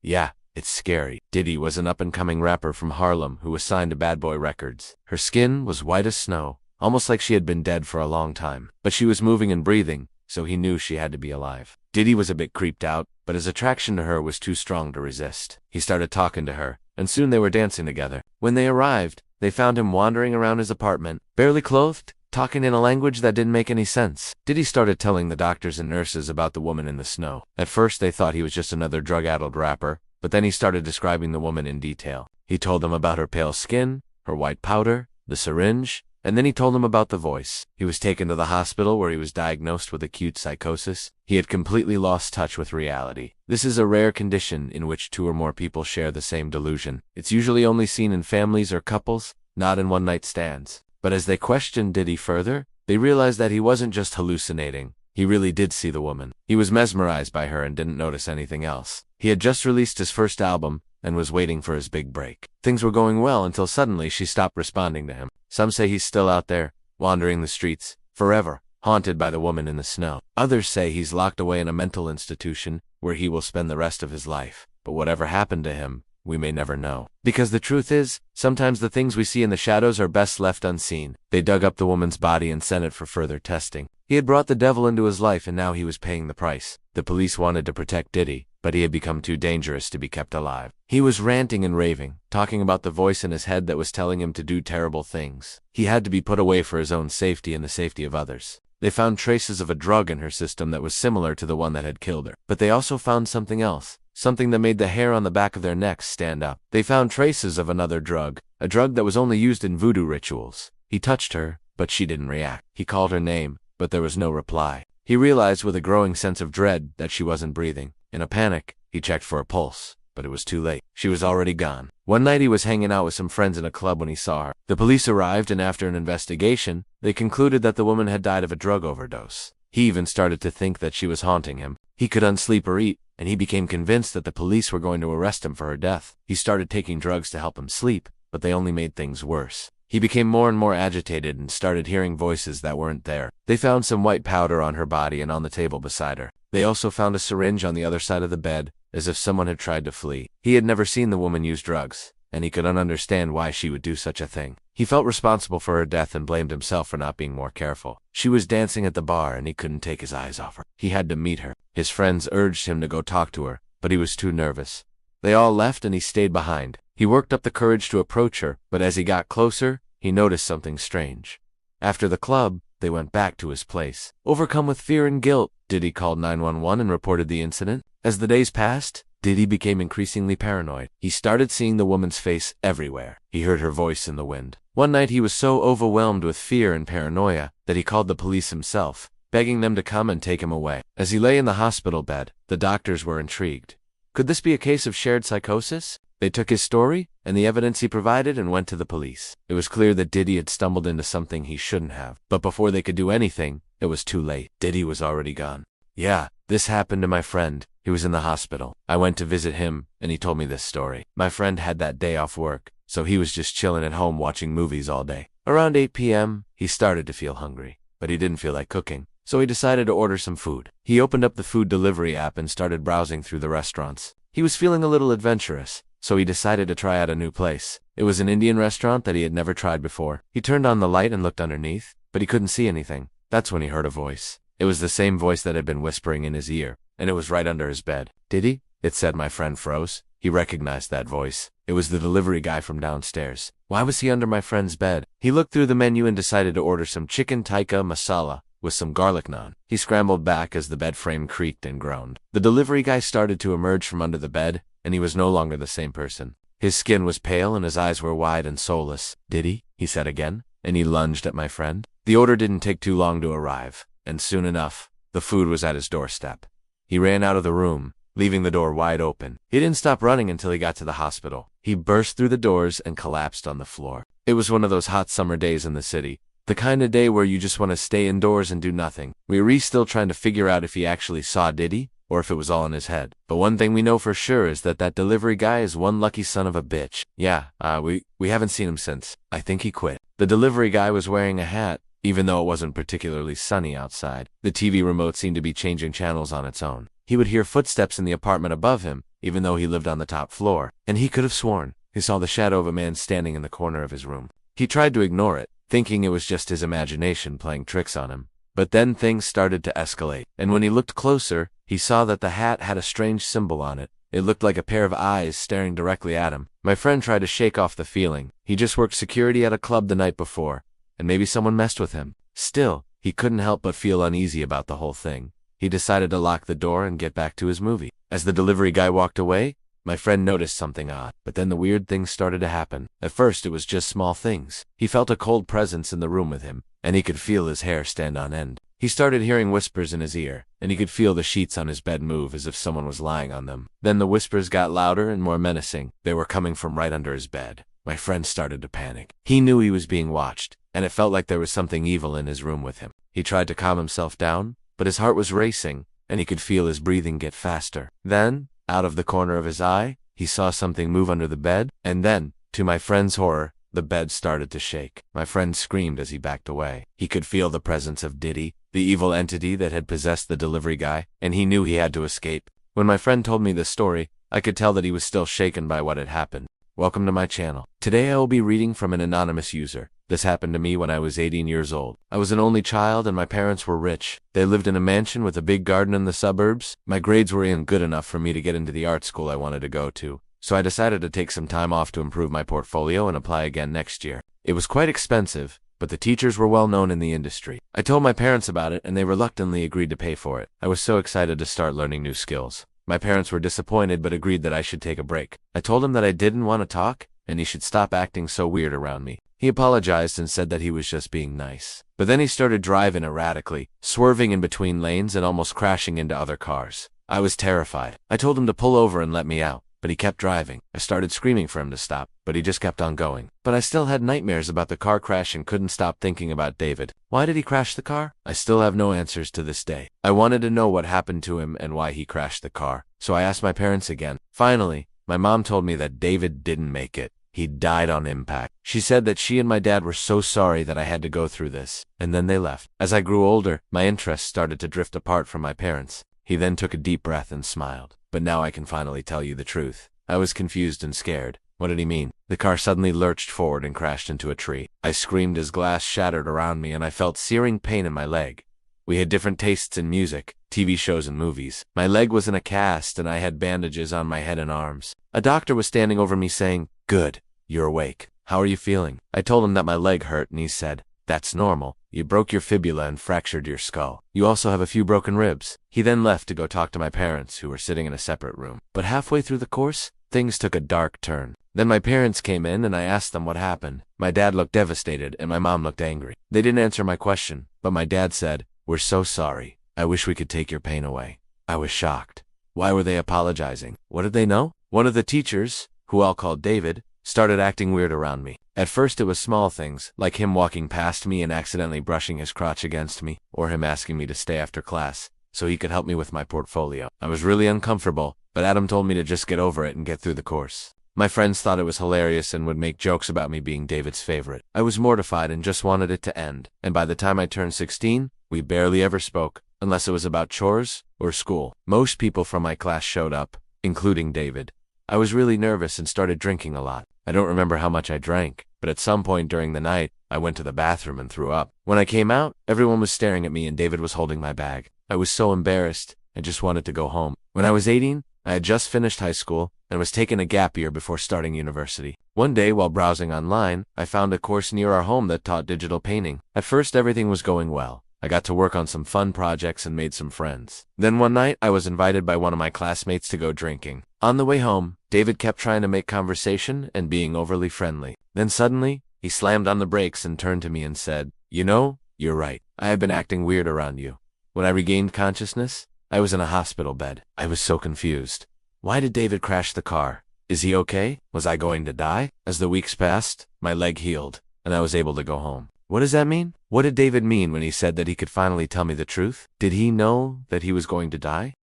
Yeah, it's scary. Diddy was an up-and-coming rapper from Harlem who was signed to Bad Boy Records. Her skin was white as snow, almost like she had been dead for a long time. But she was moving and breathing, so he knew she had to be alive. Diddy was a bit creeped out, but his attraction to her was too strong to resist. He started talking to her, and soon they were dancing together. When they arrived, they found him wandering around his apartment, barely clothed, talking in a language that didn't make any sense. Diddy started telling the doctors and nurses about the woman in the snow. At first they thought he was just another drug-addled rapper, but then he started describing the woman in detail. He told them about her pale skin, her white powder, the syringe, and then he told them about the voice. He was taken to the hospital where he was diagnosed with acute psychosis. He had completely lost touch with reality. This is a rare condition in which 2 or more people share the same delusion. It's usually only seen in families or couples, not in one-night stands. But as they questioned Diddy further, they realized that he wasn't just hallucinating. He really did see the woman. He was mesmerized by her and didn't notice anything else. He had just released his first album and was waiting for his big break. Things were going well until suddenly she stopped responding to him. Some say he's still out there, wandering the streets, forever, haunted by the woman in the snow. Others say he's locked away in a mental institution where he will spend the rest of his life. But whatever happened to him, we may never know. Because the truth is, sometimes the things we see in the shadows are best left unseen. They dug up the woman's body and sent it for further testing. He had brought the devil into his life and now he was paying the price. The police wanted to protect Diddy, but he had become too dangerous to be kept alive. He was ranting and raving, talking about the voice in his head that was telling him to do terrible things. He had to be put away for his own safety and the safety of others. They found traces of a drug in her system that was similar to the one that had killed her. But they also found something else. Something that made the hair on the back of their necks stand up. They found traces of another drug, a drug that was only used in voodoo rituals. He touched her, but she didn't react. He called her name, but there was no reply. He realized with a growing sense of dread that she wasn't breathing. In a panic, he checked for a pulse, but it was too late. She was already gone. One night he was hanging out with some friends in a club when he saw her. The police arrived and after an investigation, they concluded that the woman had died of a drug overdose. He even started to think that she was haunting him. He couldn't sleep or eat, and he became convinced that the police were going to arrest him for her death. He started taking drugs to help him sleep, but they only made things worse. He became more and more agitated and started hearing voices that weren't there. They found some white powder on her body and on the table beside her. They also found a syringe on the other side of the bed, as if someone had tried to flee. He had never seen the woman use drugs, and he couldn't understand why she would do such a thing. He felt responsible for her death and blamed himself for not being more careful. She was dancing at the bar and he couldn't take his eyes off her. He had to meet her. His friends urged him to go talk to her, but he was too nervous. They all left and he stayed behind. He worked up the courage to approach her, but as he got closer, he noticed something strange. After the club, they went back to his place. Overcome with fear and guilt, Diddy called 911 and reported the incident. As the days passed, Diddy became increasingly paranoid. He started seeing the woman's face everywhere. He heard her voice in the wind. One night he was so overwhelmed with fear and paranoia that he called the police himself, begging them to come and take him away. As he lay in the hospital bed, the doctors were intrigued. Could this be a case of shared psychosis? They took his story and the evidence he provided and went to the police. It was clear that Diddy had stumbled into something he shouldn't have. But before they could do anything, it was too late. Diddy was already gone. Yeah, this happened to my friend. He was in the hospital. I went to visit him, and he told me this story. My friend had that day off work, so he was just chilling at home watching movies all day. Around 8 p.m., he started to feel hungry, but he didn't feel like cooking, so he decided to order some food. He opened up the food delivery app and started browsing through the restaurants. He was feeling a little adventurous, so he decided to try out a new place. It was an Indian restaurant that he had never tried before. He turned on the light and looked underneath, but he couldn't see anything. That's when he heard a voice. It was the same voice that had been whispering in his ear, and it was right under his bed. "Diddy?" it said. My friend froze. He recognized that voice. It was the delivery guy from downstairs. Why was he under my friend's bed? He looked through the menu and decided to order some chicken tikka masala with some garlic naan. He scrambled back as the bed frame creaked and groaned. The delivery guy started to emerge from under the bed, and he was no longer the same person. His skin was pale and his eyes were wide and soulless. "Diddy?" he said again, and he lunged at my friend. The order didn't take too long to arrive, and soon enough, the food was at his doorstep. He ran out of the room, leaving the door wide open. He didn't stop running until he got to the hospital. He burst through the doors and collapsed on the floor. It was one of those hot summer days in the city, the kind of day where you just want to stay indoors and do nothing. We're still trying to figure out if he actually saw Diddy, or if it was all in his head. But one thing we know for sure is that delivery guy is one lucky son of a bitch. Yeah, we haven't seen him since. I think he quit. The delivery guy was wearing a hat, even though it wasn't particularly sunny outside. The TV remote seemed to be changing channels on its own. He would hear footsteps in the apartment above him, even though he lived on the top floor, and he could have sworn he saw the shadow of a man standing in the corner of his room. He tried to ignore it, thinking it was just his imagination playing tricks on him. But then things started to escalate, and when he looked closer, he saw that the hat had a strange symbol on it. It looked like a pair of eyes staring directly at him. My friend tried to shake off the feeling. He just worked security at a club the night before, and maybe someone messed with him. Still, he couldn't help but feel uneasy about the whole thing. He decided to lock the door and get back to his movie. As the delivery guy walked away, my friend noticed something odd, but then the weird things started to happen. At first, it was just small things. He felt a cold presence in the room with him, and he could feel his hair stand on end. He started hearing whispers in his ear, and he could feel the sheets on his bed move as if someone was lying on them. Then the whispers got louder and more menacing. They were coming from right under his bed. My friend started to panic. He knew he was being watched, and it felt like there was something evil in his room with him. He tried to calm himself down, but his heart was racing, and he could feel his breathing get faster. Then, out of the corner of his eye, he saw something move under the bed, and then, to my friend's horror, the bed started to shake. My friend screamed as he backed away. He could feel the presence of Diddy, the evil entity that had possessed the delivery guy, and he knew he had to escape. When my friend told me this story, I could tell that he was still shaken by what had happened. Welcome to my channel. Today I will be reading from an anonymous user. This happened to me when I was 18 years old. I was an only child and my parents were rich. They lived in a mansion with a big garden in the suburbs. My grades weren't good enough for me to get into the art school I wanted to go to, so I decided to take some time off to improve my portfolio and apply again next year. It was quite expensive, but the teachers were well known in the industry. I told my parents about it and they reluctantly agreed to pay for it. I was so excited to start learning new skills. My parents were disappointed but agreed that I should take a break. I told him that I didn't want to talk and he should stop acting so weird around me. He apologized and said that he was just being nice. But then he started driving erratically, swerving in between lanes and almost crashing into other cars. I was terrified. I told him to pull over and let me out, but he kept driving. I started screaming for him to stop, but he just kept on going. But I still had nightmares about the car crash and couldn't stop thinking about David. Why did he crash the car? I still have no answers to this day. I wanted to know what happened to him and why he crashed the car, so I asked my parents again. Finally, my mom told me that David didn't make it. He died on impact. She said that she and my dad were so sorry that I had to go through this, and then they left. As I grew older, my interests started to drift apart from my parents. He then took a deep breath and smiled. But now I can finally tell you the truth. I was confused and scared. What did he mean? The car suddenly lurched forward and crashed into a tree. I screamed as glass shattered around me and I felt searing pain in my leg. We had different tastes in music, TV shows and movies. My leg was in a cast and I had bandages on my head and arms. A doctor was standing over me saying, "Good, you're awake. How are you feeling?" I told him that my leg hurt and he said, "That's normal. You broke your fibula and fractured your skull. You also have a few broken ribs." He then left to go talk to my parents, who were sitting in a separate room. But halfway through the course, things took a dark turn. Then my parents came in and I asked them what happened. My dad looked devastated and my mom looked angry. They didn't answer my question, but my dad said, "We're so sorry. I wish we could take your pain away." I was shocked. Why were they apologizing? What did they know? One of the teachers, who I'll call David, started acting weird around me. At first it was small things, like him walking past me and accidentally brushing his crotch against me, or him asking me to stay after class, so he could help me with my portfolio. I was really uncomfortable, but Adam told me to just get over it and get through the course. My friends thought it was hilarious and would make jokes about me being David's favorite. I was mortified and just wanted it to end, and by the time I turned 16, we barely ever spoke, unless it was about chores or school. Most people from my class showed up, including David. I was really nervous and started drinking a lot. I don't remember how much I drank, but at some point during the night, I went to the bathroom and threw up. When I came out, everyone was staring at me and David was holding my bag. I was so embarrassed, I just wanted to go home. When I was 18, I had just finished high school and was taking a gap year before starting university. One day, while browsing online, I found a course near our home that taught digital painting. At first, everything was going well. I got to work on some fun projects and made some friends. Then one night, I was invited by one of my classmates to go drinking. On the way home, David kept trying to make conversation and being overly friendly. Then suddenly, he slammed on the brakes and turned to me and said, "You know, you're right. I have been acting weird around you." When I regained consciousness, I was in a hospital bed. I was so confused. Why did David crash the car? Is he okay? Was I going to die? As the weeks passed, my leg healed, and I was able to go home. What does that mean? What did David mean when he said that he could finally tell me the truth? Did he know that he was going to die?